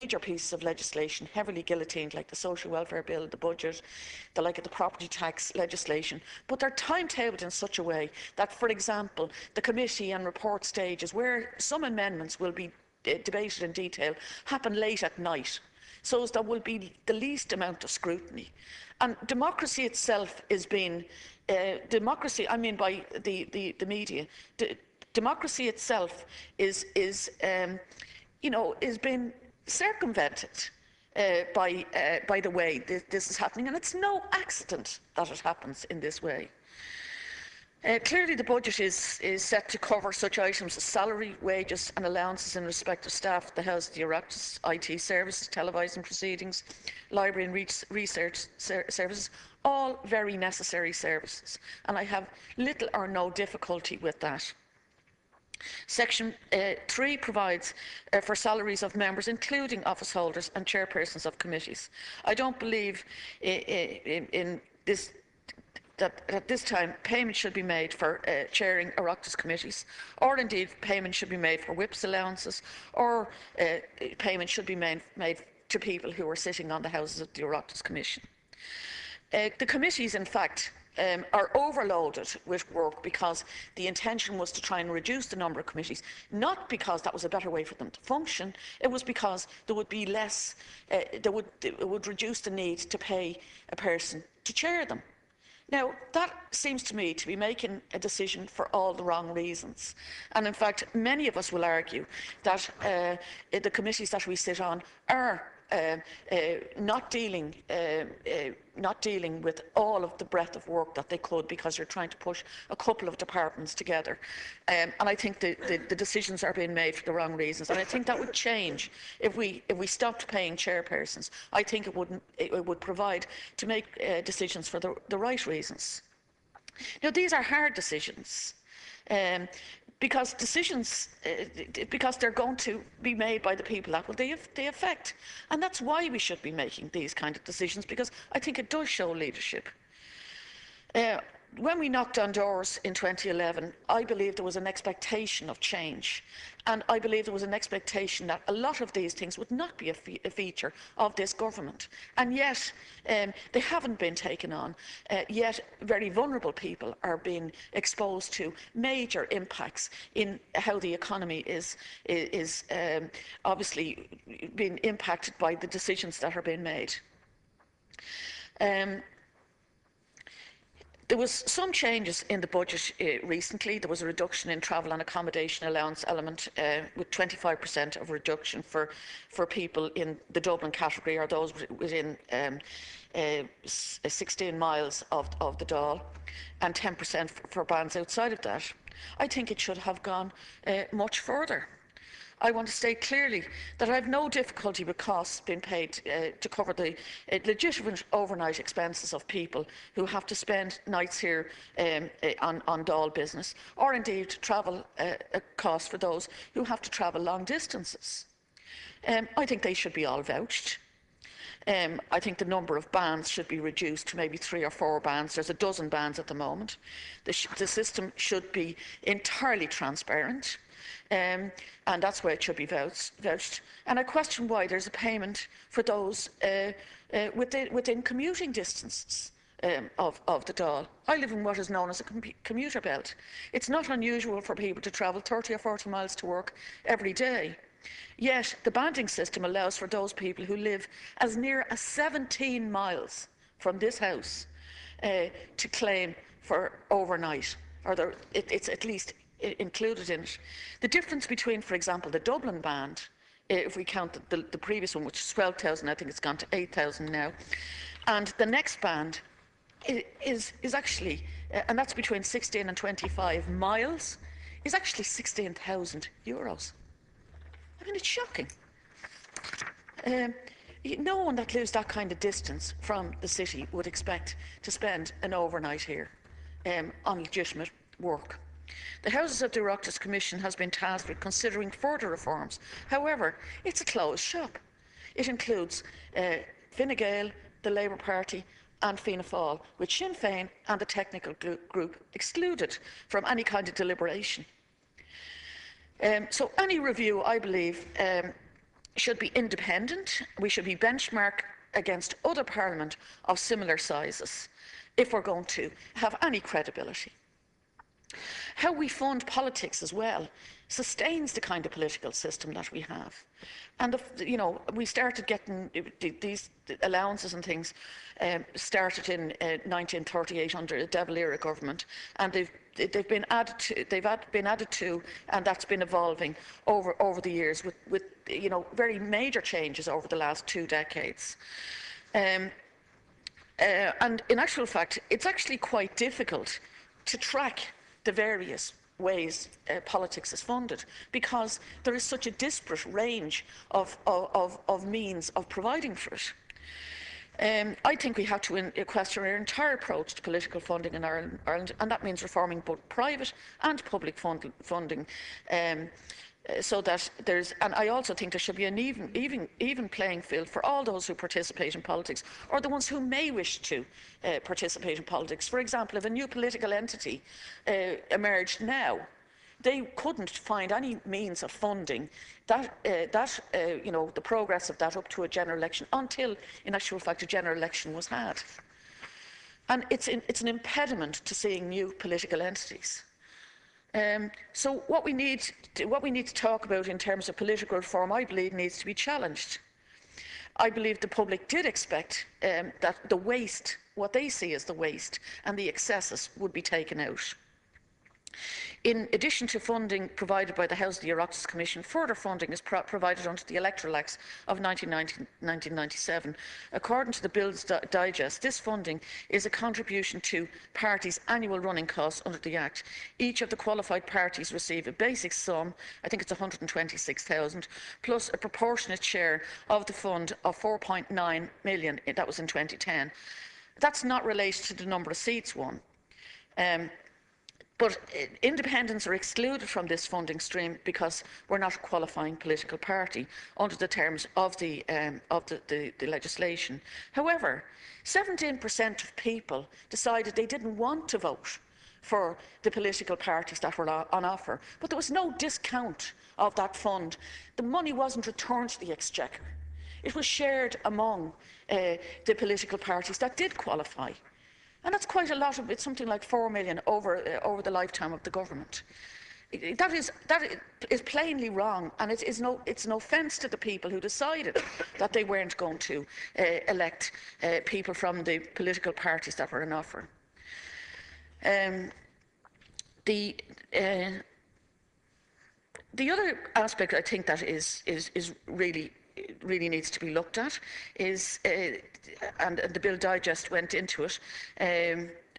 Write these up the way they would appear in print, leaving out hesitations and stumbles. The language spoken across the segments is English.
major pieces of legislation heavily guillotined, like the social welfare bill, the budget, the like of the property tax legislation, but they're timetabled in such a way that, for example, the committee and report stages, where some amendments will be debated in detail, happen late at night, so as there will be the least amount of scrutiny. And democracy itself is being, democracy, I mean by the media, democracy itself is being circumvented by the way this is happening, and it's no accident that it happens in this way. Clearly, the budget is set to cover such items as salary, wages and allowances in respect of staff at the House of the Oireachtas, IT services, televising proceedings, library and research services, all very necessary services, and I have little or no difficulty with that. Section 3 provides for salaries of members, including office holders and chairpersons of committees. I don't believe in this that at this time payment should be made for chairing Oireachtas committees, or indeed payment should be made for whips allowances, or payment should be made to people who are sitting on the Houses of the Oireachtas Commission. The committees, in fact, are overloaded with work because the intention was to try and reduce the number of committees, not because that was a better way for them to function. It was because there would be less, it would reduce the need to pay a person to chair them. Now, that seems to me to be making a decision for all the wrong reasons. And in fact, many of us will argue that the committees that we sit on are not dealing with all of the breadth of work that they could, because you're trying to push a couple of departments together. And I think the decisions are being made for the wrong reasons. And I think that would change if we stopped paying chairpersons. I think it would provide to make decisions for the right reasons. Now, these are hard decisions. Because they're going to be made by the people that will they affect. And that's why we should be making these kind of decisions, because I think it does show leadership. When we knocked on doors in 2011, I believe there was an expectation of change. And I believe there was an expectation that a lot of these things would not be a feature of this government. And yet, they haven't been taken on. Yet, very vulnerable people are being exposed to major impacts in how the economy is obviously being impacted by the decisions that are being made. There was some changes in the budget recently. There was a reduction in travel and accommodation allowance element, with 25% of reduction for people in the Dublin category, or those within 16 miles of the Dail, and 10% for bands outside of that. I think it should have gone much further. I want to state clearly that I have no difficulty with costs being paid to cover the legitimate overnight expenses of people who have to spend nights here on Dail business, or indeed travel costs for those who have to travel long distances. I think they should be all vouched. I think the number of bands should be reduced to maybe 3 or 4 bands. There's a dozen bands at the moment. The system should be entirely transparent. And that's why it should be vouched. And I question why there's a payment for those within commuting distances of the Dail. I live in what is known as a commuter belt. It's not unusual for people to travel 30 or 40 miles to work every day. Yet the banding system allows for those people who live as near as 17 miles from this house to claim for overnight, or it's at least included in it. The difference between, for example, the Dublin band, if we count the previous one, which is 12,000, I think it's gone to 8,000 now, and the next band is actually, and that's between 16 and 25 miles, is actually €16,000. I mean, it's shocking. No one that lives that kind of distance from the city would expect to spend an overnight here on legitimate work. The Houses of the Oireachtas Commission has been tasked with considering further reforms. However, it's a closed shop. It includes Fine Gael, the Labour Party and Fianna Fáil, with Sinn Féin and the technical group excluded from any kind of deliberation. So any review, I believe, should be independent. We should be benchmarked against other Parliament of similar sizes if we're going to have any credibility. How we fund politics as well sustains the kind of political system that we have. And, we started getting these allowances and things started in 1938 under the Dail government, and they've been added to, and that's been evolving over the years with very major changes over the last 2 decades. And in actual fact, it's actually quite difficult to track the various ways politics is funded, because there is such a disparate range of means of providing for it. I think we have to question our entire approach to political funding in Ireland, and that means reforming both private and public funding, so that and I also think there should be an even playing field for all those who participate in politics, or the ones who may wish to participate in politics. For example, if a new political entity emerged now, they couldn't find any means of funding the progress of that up to a general election until, in actual fact, a general election was had. And it's an impediment to seeing new political entities. So what we need to talk about in terms of political reform, I believe, needs to be challenged. I believe the public did expect that the waste, what they see as the waste and the excesses, would be taken out. In addition to funding provided by the House of the Oireachtas Commission, further funding is provided under the Electoral Acts of 1997. According to the Bill's Digest, this funding is a contribution to parties' annual running costs under the Act. Each of the qualified parties receive a basic sum, I think it's 126,000, plus a proportionate share of the fund of 4.9 million. That was in 2010. That's not related to the number of seats won. But independents are excluded from this funding stream because we're not a qualifying political party under the terms of the legislation. However, 17% of people decided they didn't want to vote for the political parties that were on offer, but there was no discount of that fund. The money wasn't returned to the Exchequer. It was shared among the political parties that did qualify. And that's quite a lot it's something like 4 million over the lifetime of the government. That is plainly wrong, and it's an offence to the people who decided that they weren't going to elect people from the political parties that were on offer. The other aspect I think that is really needs to be looked at is, and the Bill Digest went into it,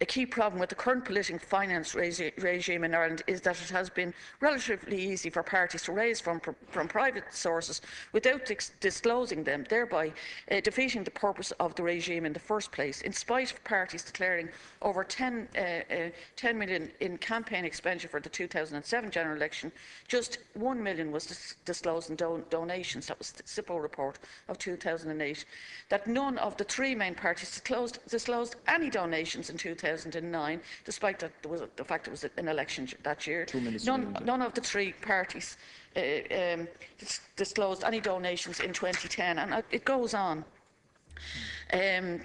a key problem with the current political finance regime in Ireland is that it has been relatively easy for parties to raise from private sources without disclosing them, thereby defeating the purpose of the regime in the first place. In spite of parties declaring over 10 million in campaign expenditure for the 2007 general election, just 1 million was disclosed in donations. That was the SIPO report of 2008. That none of the 3 main parties disclosed any donations in 2009, despite that the fact it was an election that year. None of the 3 parties disclosed any donations in 2010, and it goes on. One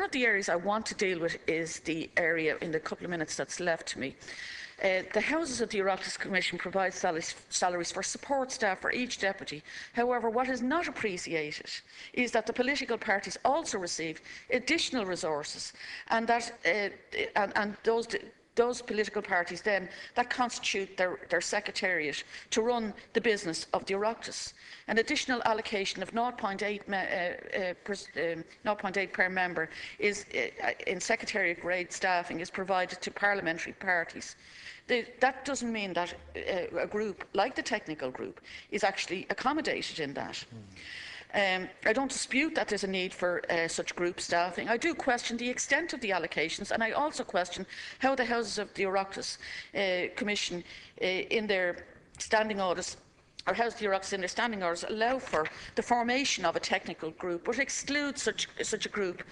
of the areas I want to deal with is the area in the couple of minutes that's left to me. The Houses of the Oireachtas Commission provide salaries for support staff for each deputy. However, what is not appreciated is that the political parties also receive additional resources, and that those political parties then that constitute their secretariat to run the business of the Oireachtas. An additional allocation of 0.8 per member is in secretariat grade staffing is provided to parliamentary parties. That doesn't mean that a group like the technical group is actually accommodated in that. I don't dispute that there's a need for such group staffing. I do question the extent of the allocations, and I also question how the Houses of the Oireachtas Commission in their standing orders, or House of the Oireachtas in their standing orders, allow for the formation of a technical group, but exclude such a group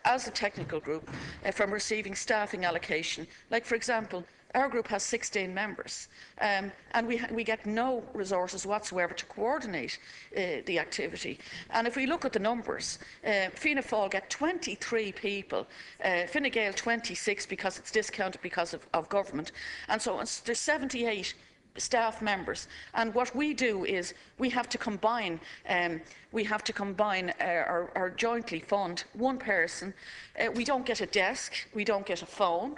as a technical group from receiving staffing allocation. Like, for example, Our group has 16 members, and we get no resources whatsoever to coordinate the activity. And if we look at the numbers, Fianna Fáil get 23 people, Fine Gael 26 because it's discounted because of government, and so there's 78 staff members. And what we do is we have to combine or jointly fund one person. We don't get a desk, we don't get a phone,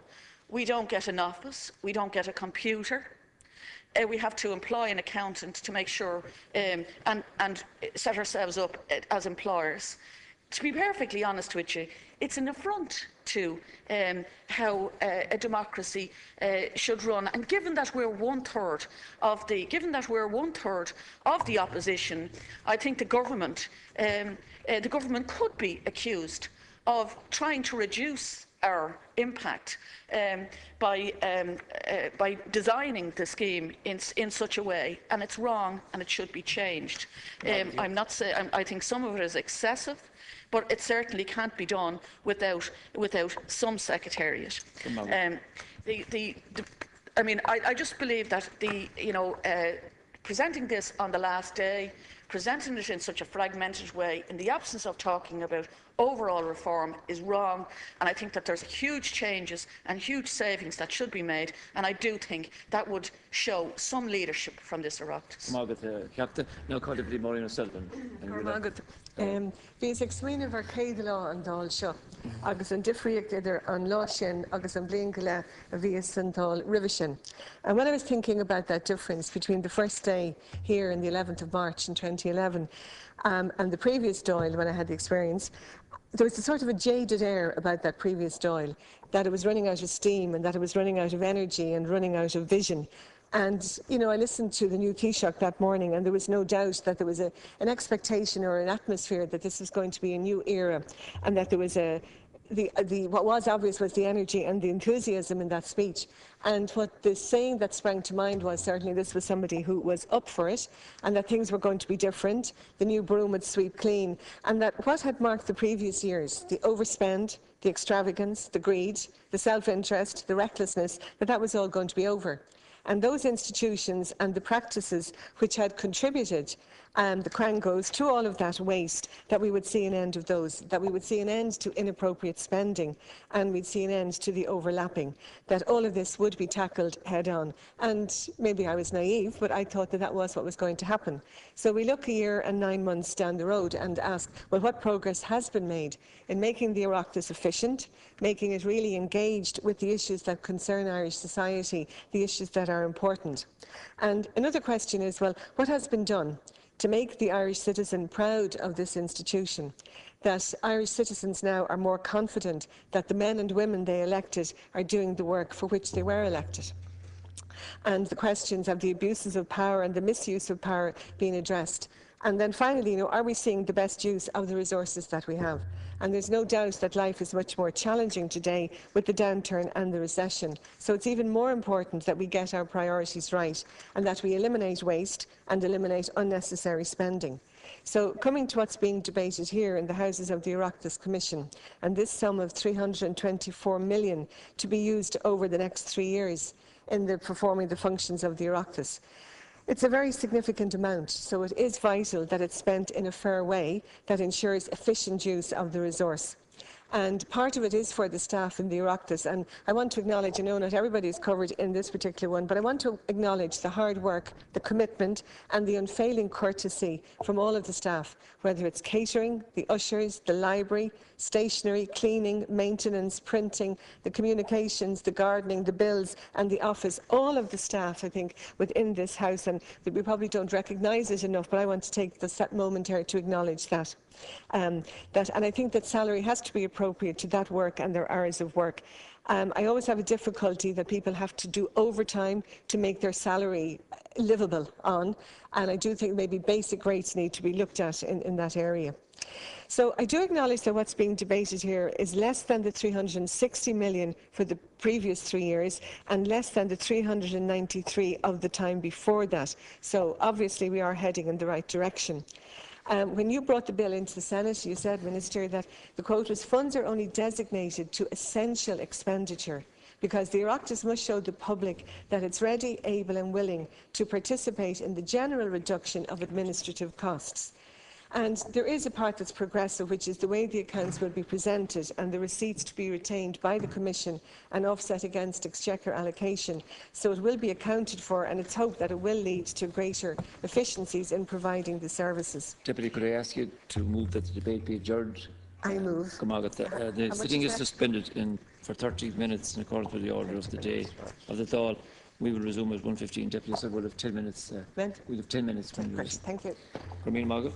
we don't get an office, we don't get a computer. We have to employ an accountant to make sure and set ourselves up as employers. To be perfectly honest with you, it's an affront to how a democracy should run. And given that we're one third of the opposition, I think the government could be accused of trying to reduce our impact by designing the scheme in such a way, and it's wrong and it should be changed. I'm not saying I think some of it is excessive, but it certainly can't be done without some secretariat. I just believe that presenting this on the last day, presenting it in such a fragmented way, in the absence of talking about overall reform, is wrong. And I think that there's huge changes and huge savings that should be made, and I do think that would show some leadership from this Oireachtas. Bhís ag smaoineamh ar céad lá an Dáil seo, agus an difríocht idir an lá sin agus an bliain go le a bhíos an Dáil roimhe sin. And when I was thinking about that difference between the first day here in the 11th of March in 2011 and the previous Dáil, when I had the experience, there was a sort of a jaded air about that previous Dáil, that it was running out of steam and that it was running out of energy and running out of vision. And, I listened to the new Taoiseach that morning, and there was no doubt that there was an expectation or an atmosphere that this was going to be a new era, and that there was what was obvious was the energy and the enthusiasm in that speech. And what the saying that sprang to mind was certainly this was somebody who was up for it, and that things were going to be different, the new broom would sweep clean, and that what had marked the previous years, the overspend, the extravagance, the greed, the self-interest, the recklessness, that was all going to be over. And those institutions and the practices which had contributed, the crangos, to all of that waste, that we would see an end of those, that we would see an end to inappropriate spending, and we'd see an end to the overlapping, that all of this would be tackled head on. And maybe I was naive, but I thought that was what was going to happen. So we look a year and 9 months down the road and ask, well, what progress has been made in making the Oireachtas efficient, making it really engaged with the issues that concern Irish society, the issues that are important? And another question is, well, what has been done to make the Irish citizen proud of this institution, that Irish citizens now are more confident that the men and women they elected are doing the work for which they were elected, and the questions of the abuses of power and the misuse of power being addressed. And then finally, are we seeing the best use of the resources that we have? And there's no doubt that life is much more challenging today with the downturn and the recession. So it's even more important that we get our priorities right, and that we eliminate waste and eliminate unnecessary spending. So coming to what's being debated here in the Houses of the Oireachtas Commission, and this sum of 324 million to be used over the next 3 years in performing the functions of the Oireachtas. It's a very significant amount, so it is vital that it's spent in a fair way that ensures efficient use of the resource. And part of it is for the staff in the Oireachtas. And I want to acknowledge, I know not everybody is covered in this particular one, but I want to acknowledge the hard work, the commitment and the unfailing courtesy from all of the staff, whether it's catering, the ushers, the library, stationery, cleaning, maintenance, printing, the communications, the gardening, the bills and the office. All of the staff, I think, within this House, and we probably don't recognise it enough, but I want to take that moment here to acknowledge that. And I think that salary has to be appropriate to that work and their hours of work. I always have a difficulty that people have to do overtime to make their salary livable on, and I do think maybe basic rates need to be looked at in that area. So I do acknowledge that what's being debated here is less than the 360 million for the previous 3 years and less than the 393 of the time before that. So obviously we are heading in the right direction. When you brought the bill into the Senate, you said, Minister, that the quote was funds are only designated to essential expenditure. because the Oireachtas must show the public that it's ready, able and willing to participate in the general reduction of administrative costs. And there is a part that's progressive, which is the way the accounts will be presented and the receipts to be retained by the Commission and offset against Exchequer allocation. So it will be accounted for, and it's hoped that it will lead to greater efficiencies in providing the services. Deputy, could I ask you to move that the debate be adjourned? I move. The sitting is suspended for 30 minutes in accordance with the order of the day of the Dáil. We will resume at 1:15. Deputy, so we'll have 10 minutes. We'll have 10 minutes from you. Thank you. Cormaine Maga.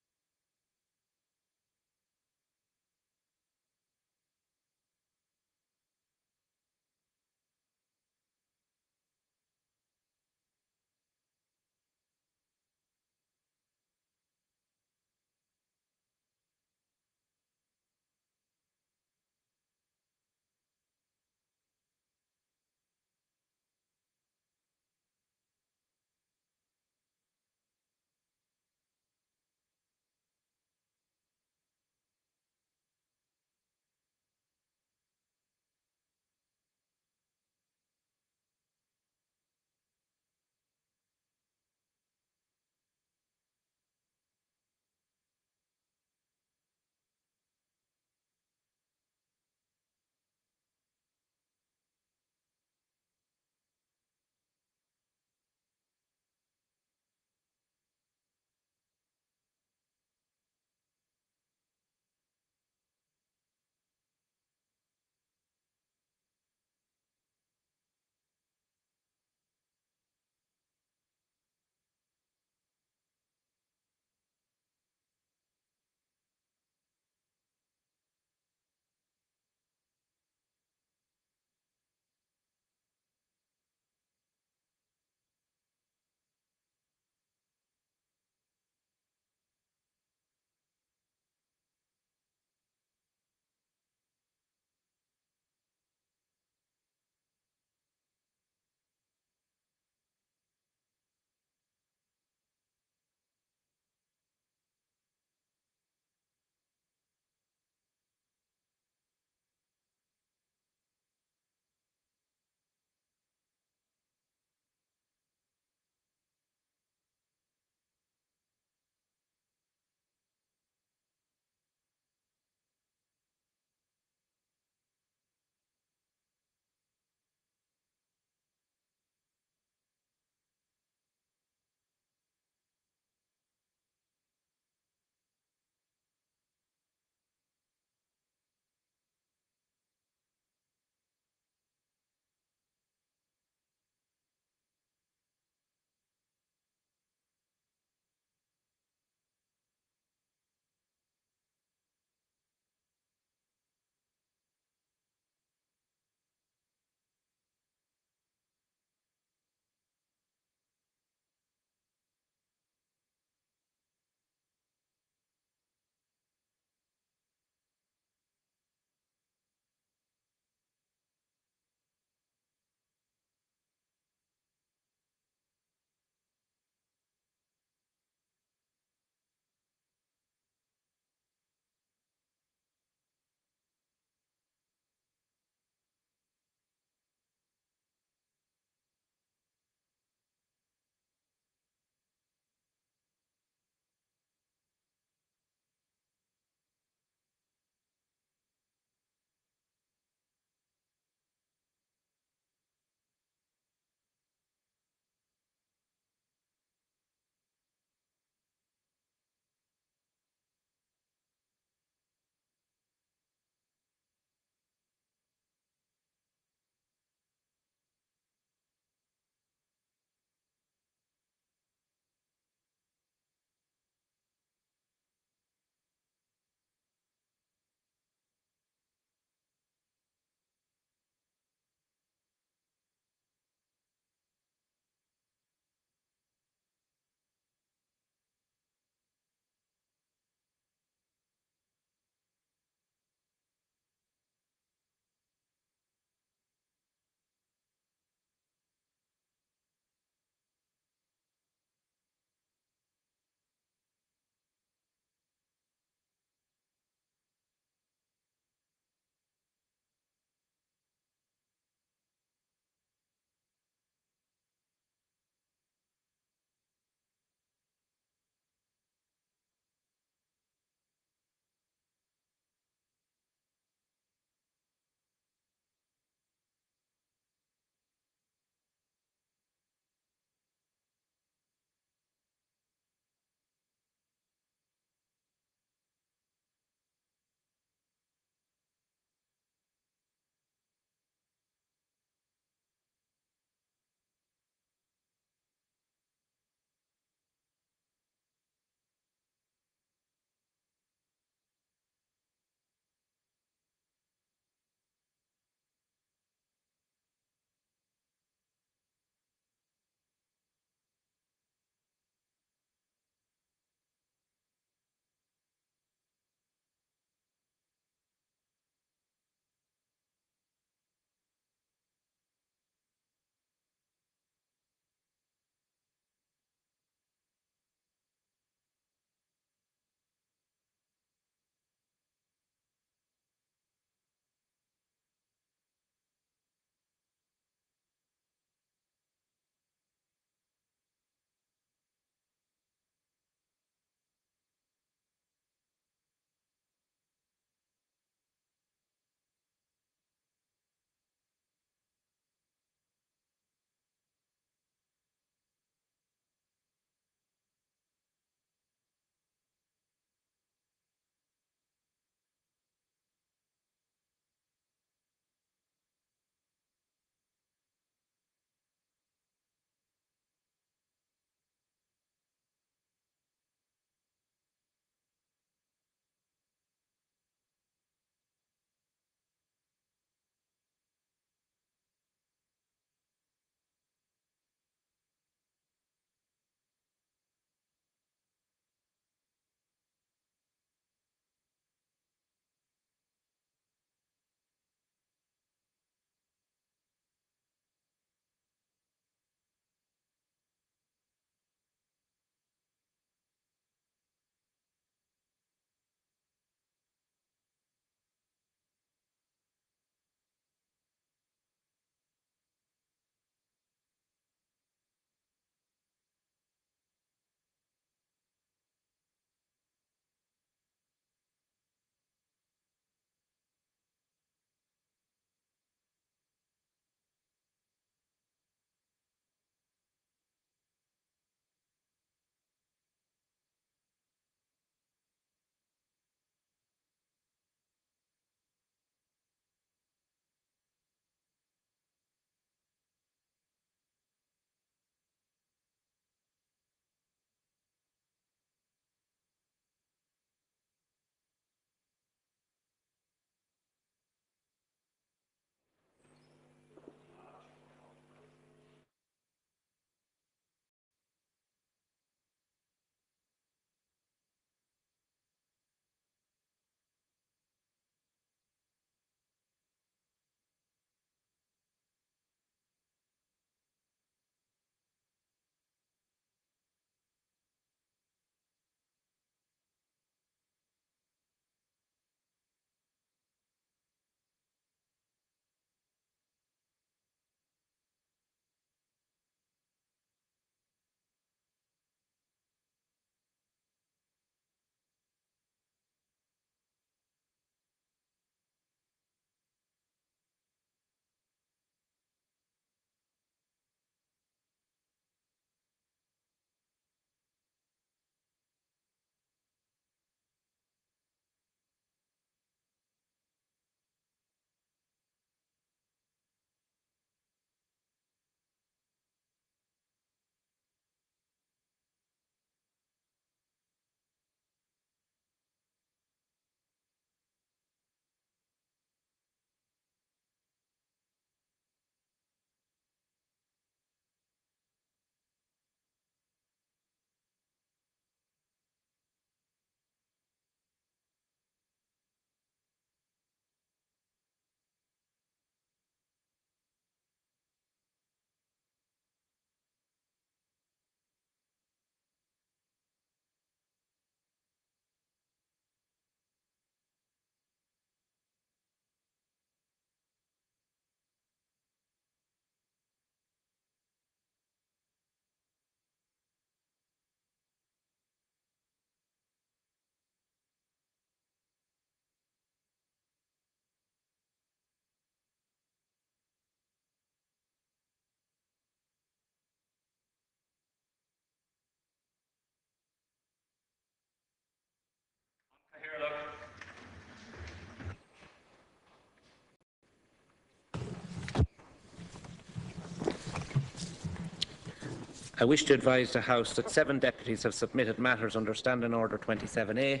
I wish to advise the House that 7 deputies have submitted matters under Standing Order 27A,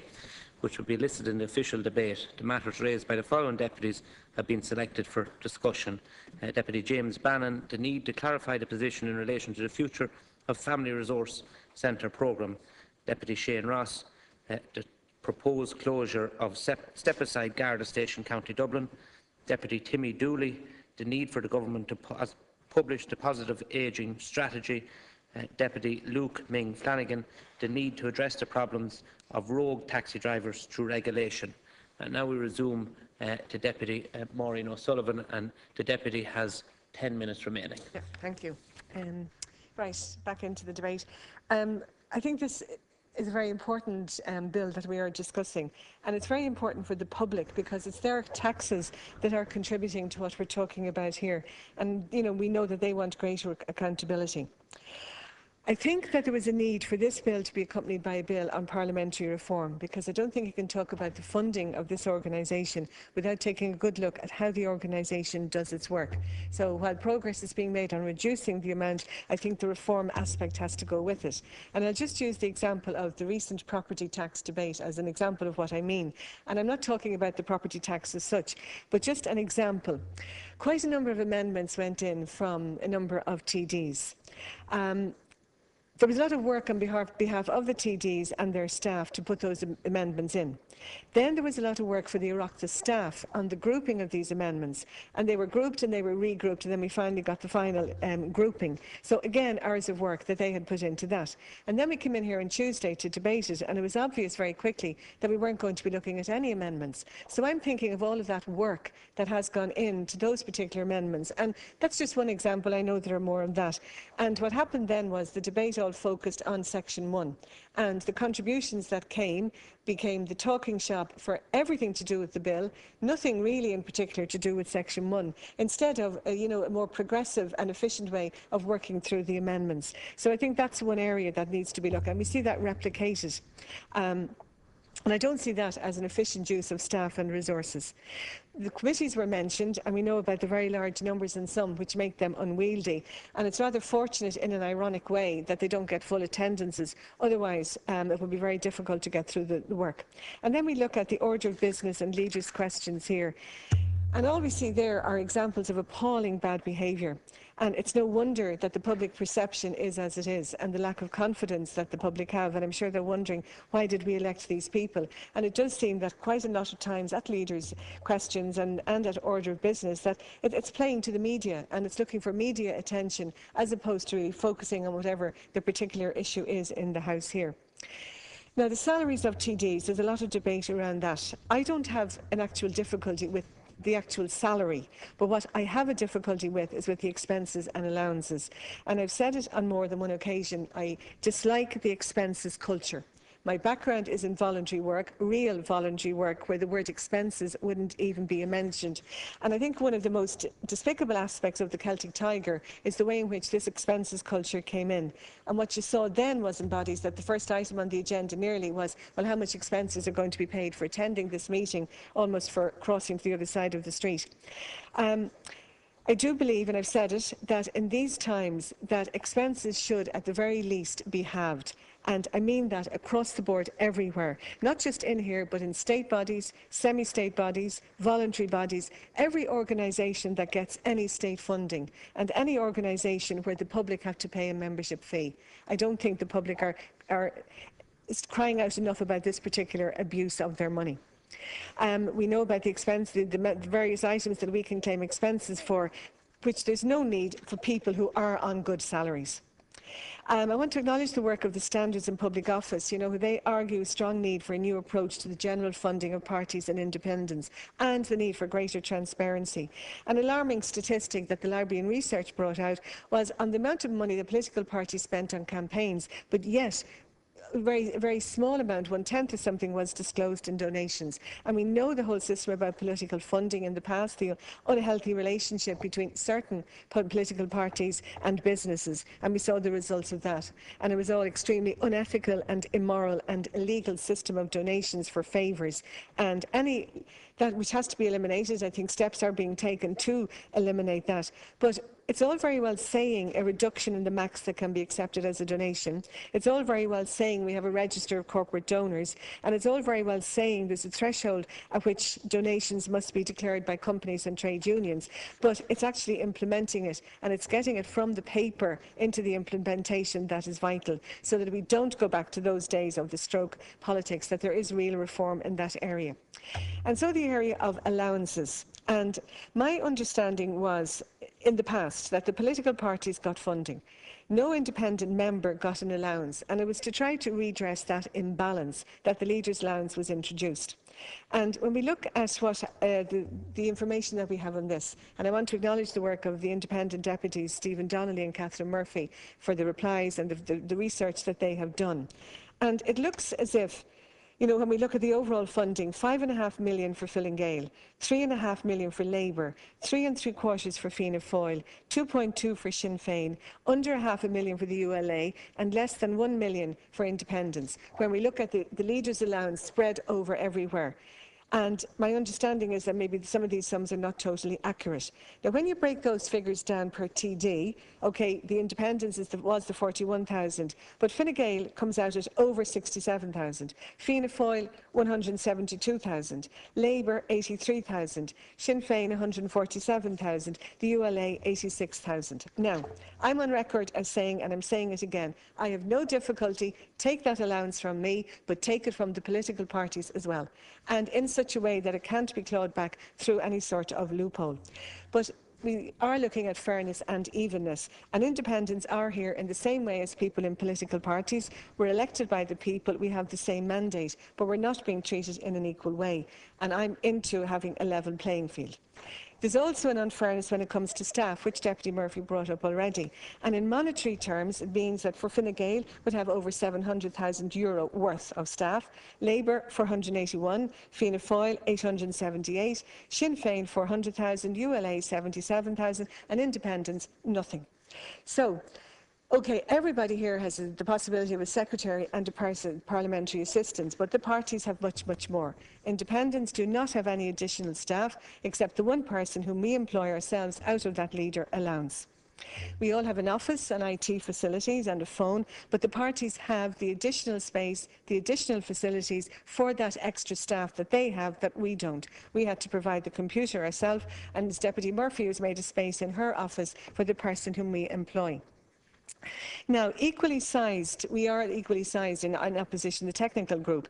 which will be listed in the official debate. The matters raised by the following deputies have been selected for discussion. Deputy James Bannon, the need to clarify the position in relation to the future of Family Resource Centre programme. Deputy Shane Ross, the proposed closure of Step-Aside Garda Station, County Dublin. Deputy Timmy Dooley, the need for the Government to publish the positive ageing strategy. Deputy Luke Ming Flanagan, the need to address the problems of rogue taxi drivers through regulation. And now we resume to Deputy Maureen O'Sullivan, and the Deputy has 10 minutes remaining. Yeah, thank you. Right, back into the debate. I think this is a very important bill that we are discussing, and it's very important for the public because it's their taxes that are contributing to what we're talking about here, and we know that they want greater accountability. I think that there was a need for this bill to be accompanied by a bill on parliamentary reform, because I don't think you can talk about the funding of this organisation without taking a good look at how the organisation does its work. So while progress is being made on reducing the amount, I think the reform aspect has to go with it. And I'll just use the example of the recent property tax debate as an example of what I mean. And I'm not talking about the property tax as such, but just an example. Quite a number of amendments went in from a number of TDs. There was a lot of work on behalf of the TDs and their staff to put those amendments in. Then there was a lot of work for the Oireachtas staff on the grouping of these amendments, and they were grouped and they were regrouped, and then we finally got the final grouping. So again, hours of work that they had put into that. And then we came in here on Tuesday to debate it, and it was obvious very quickly that we weren't going to be looking at any amendments. So I'm thinking of all of that work that has gone into those particular amendments, and that's just one example. I know there are more on that. And what happened then was the debate all focused on Section 1, and the contributions that became the talking shop for everything to do with the bill, nothing really in particular to do with Section 1, instead of a more progressive and efficient way of working through the amendments. So I think that's one area that needs to be looked at, and we see that replicated. And I don't see that as an efficient use of staff and resources. The committees were mentioned, and we know about the very large numbers in some, which make them unwieldy. And it's rather fortunate in an ironic way that they don't get full attendances. Otherwise, it would be very difficult to get through the work. And then we look at the order of business and leaders' questions here. And all we see there are examples of appalling bad behaviour. And it's no wonder that the public perception is as it is, and the lack of confidence that the public have. And I'm sure they're wondering, why did we elect these people? And it does seem that quite a lot of times at leaders' questions and at order of business, that it's playing to the media, and it's looking for media attention as opposed to really focusing on whatever the particular issue is in the House here. Now, the salaries of TDs, there's a lot of debate around that. I don't have an actual difficulty with the actual salary, but what I have a difficulty with is with the expenses and allowances. And I've said it on more than one occasion, I dislike the expenses culture. My background is in voluntary work, real voluntary work, where the word expenses wouldn't even be mentioned. And I think one of the most despicable aspects of the Celtic Tiger is the way in which this expenses culture came in. And what you saw then was in bodies that the first item on the agenda merely was, well, how much expenses are going to be paid for attending this meeting, almost for crossing to the other side of the street. I do believe, and I've said it, that in these times that expenses should at the very least be halved. And I mean that across the board everywhere, not just in here, but in state bodies, semi-state bodies, voluntary bodies, every organisation that gets any state funding, and any organisation where the public have to pay a membership fee. I don't think the public are crying out enough about this particular abuse of their money. We know about the expense, the various items that we can claim expenses for, which there's no need for people who are on good salaries. I want to acknowledge the work of the Standards in Public Office. They argue a strong need for a new approach to the general funding of parties and independents, and the need for greater transparency. An alarming statistic that the Library and Research brought out was on the amount of money the political parties spent on campaigns, but yet a very small amount, 1/10 or something, was disclosed in donations. And we know the whole system about political funding in the past, the unhealthy relationship between certain political parties and businesses, and we saw the results of that. And it was all extremely unethical and immoral and illegal system of donations for favours. And that which has to be eliminated. I think steps are being taken to eliminate that. But it's all very well saying a reduction in the max that can be accepted as a donation. It's all very well saying we have a register of corporate donors, and it's all very well saying there's a threshold at which donations must be declared by companies and trade unions, but it's actually implementing it, and it's getting it from the paper into the implementation that is vital, so that we don't go back to those days of the stroke politics, that there is real reform in that area. And so the area of allowances. And my understanding was in the past that the political parties got funding. No independent member got an allowance, and it was to try to redress that imbalance that the leader's allowance was introduced. And when we look at what the information that we have on this, and I want to acknowledge the work of the independent deputies Stephen Donnelly and Catherine Murphy for the replies and the research that they have done. And it looks as if, you know, when we look at the overall funding, 5.5 million for Fine Gael, 3.5 million for Labour, 3 3/4 for Fianna Fáil, 2.2 for Sinn Féin, under 500,000 for the ULA, and less than 1 million for independents. When we look at the leader's allowance spread over everywhere. And my understanding is that maybe some of these sums are not totally accurate. Now, when you break those figures down per TD, okay, the independence was the 41,000, but Fine Gael comes out at over 67,000, Fianna Fáil 172,000, Labour 83,000, Sinn Féin 147,000, the ULA 86,000. Now, I'm on record as saying, and I'm saying it again, I have no difficulty, take that allowance from me, but take it from the political parties as well, and in such a way that it can't be clawed back through any sort of loophole. But we are looking at fairness and evenness, and independents are here in the same way as people in political parties. We're elected by the people, we have the same mandate, but we're not being treated in an equal way, and I'm into having a level playing field. There's also an unfairness when it comes to staff, which Deputy Murphy brought up already. And in monetary terms, it means that for Fine Gael would have over €700,000 worth of staff, Labour 481, Fianna Fáil 878, Sinn Féin 400,000, ULA 77,000, and independents nothing. So, okay, everybody here has the possibility of a secretary and a parliamentary assistant, but the parties have much, much more. Independents do not have any additional staff, except the one person whom we employ ourselves out of that leader allowance. We all have an office and IT facilities and a phone, but the parties have the additional space, the additional facilities for that extra staff that they have that we don't. We had to provide the computer ourselves, and as Deputy Murphy has made a space in her office for the person whom we employ. Now, equally sized, we are equally sized in opposition, the technical group.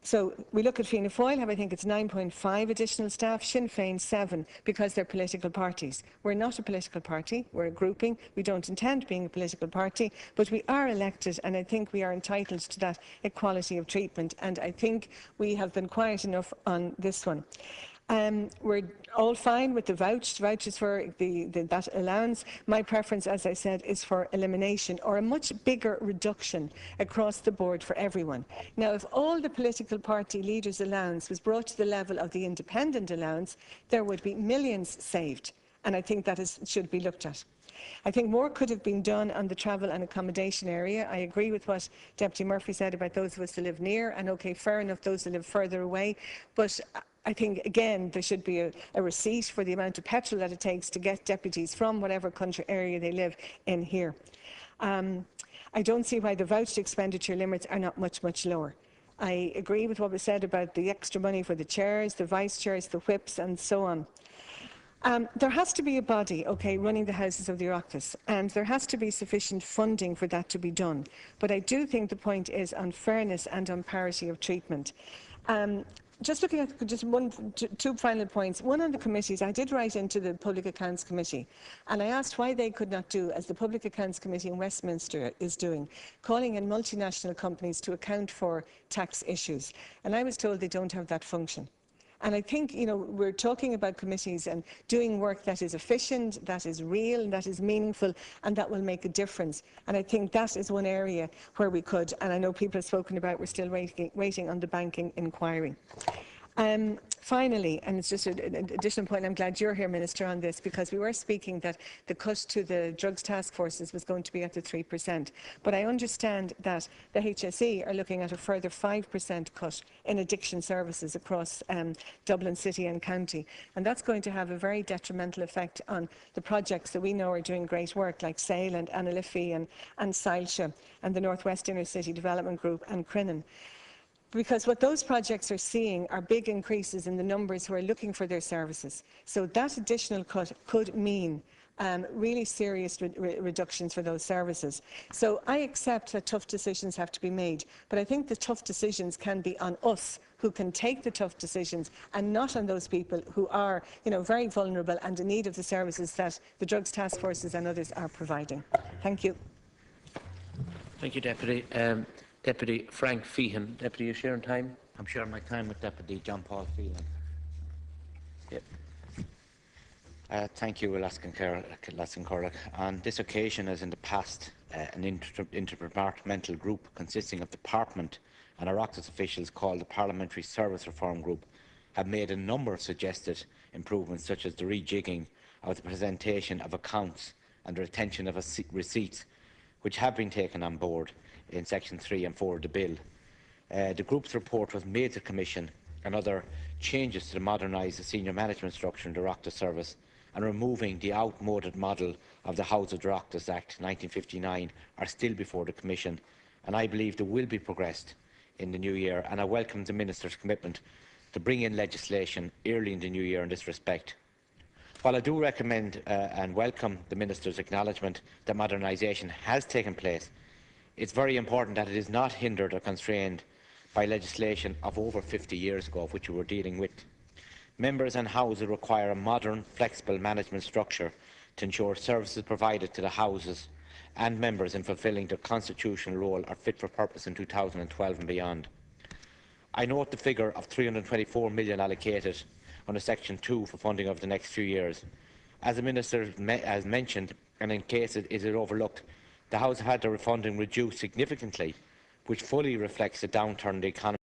So we look at Fianna Fáil, I think it's 9.5 additional staff, Sinn Féin 7, because they're political parties. We're not a political party, we're a grouping. We don't intend being a political party, but we are elected, and I think we are entitled to that equality of treatment, and I think we have been quiet enough on this one. We're all fine with the vouchers for that allowance. My preference, as I said, is for elimination or a much bigger reduction across the board for everyone. Now, if all the political party leaders' allowance was brought to the level of the independent allowance, there would be millions saved, and I think that should be looked at. I think more could have been done on the travel and accommodation area. I agree with what Deputy Murphy said about those of us who live near, and okay, fair enough, those who live further away, but I think, again, there should be a receipt for the amount of petrol that it takes to get deputies from whatever country area they live in here. I don't see why the vouched expenditure limits are not much, much lower. I agree with what was said about the extra money for the chairs, the vice chairs, the whips, and so on. There has to be a body, okay, running the houses of the Oireachtas, and there has to be sufficient funding for that to be done. But I do think the point is on fairness and on parity of treatment. Just looking at two final points. One on the committees, I did write into the Public Accounts Committee, and I asked why they could not do as the Public Accounts Committee in Westminster is doing, calling in multinational companies to account for tax issues. And I was told they don't have that function. And I think, you know, we're talking about committees and doing work that is efficient, that is real, and that is meaningful, and that will make a difference. And I think that is one area where we could, and I know people have spoken about we're still waiting on the banking inquiry. Finally, and it's just an additional point, I'm glad you're here, Minister, on this, because we were speaking that the cut to the drugs task forces was going to be at the 3%. But I understand that the HSE are looking at a further 5% cut in addiction services across Dublin City and County. And that's going to have a very detrimental effect on the projects that we know are doing great work, like Dail and Analifi and Sailsha and the North West Inner City Development Group and Crinan. Because what those projects are seeing are big increases in the numbers who are looking for their services. So that additional cut could mean really serious reductions for those services. So I accept that tough decisions have to be made, but I think the tough decisions can be on us who can take the tough decisions and not on those people who are, very vulnerable and in need of the services that the drugs task forces and others are providing. Thank you. Thank you, Deputy. Deputy Frank Feehan. Deputy, you sharing time? I'm sharing my time with Deputy John Paul Phelan. Yep. Thank you, Laskin. On this occasion, as in the past, an interdepartmental group consisting of Department and Oireachtas officials called the Parliamentary Service Reform Group have made a number of suggested improvements, such as the rejigging of the presentation of accounts and the retention of receipts, which have been taken on board in Section 3 and 4 of the bill. The group's report was made to the Commission, and other changes to modernise the senior management structure in the Oireachtas service and removing the outmoded model of the House of the Oireachtas Act 1959 are still before the Commission, and I believe they will be progressed in the new year, and I welcome the Minister's commitment to bring in legislation early in the new year in this respect. While I do recommend and welcome the Minister's acknowledgement that modernisation has taken place, it's very important that it is not hindered or constrained by legislation of over 50 years ago, which we were dealing with. Members and houses require a modern, flexible management structure to ensure services provided to the houses and members in fulfilling their constitutional role are fit for purpose in 2012 and beyond. I note the figure of 324 million allocated under Section 2 for funding over the next few years. As the Minister has mentioned, and in case it is overlooked, the House had their funding reduced significantly, which fully reflects the downturn in the economy.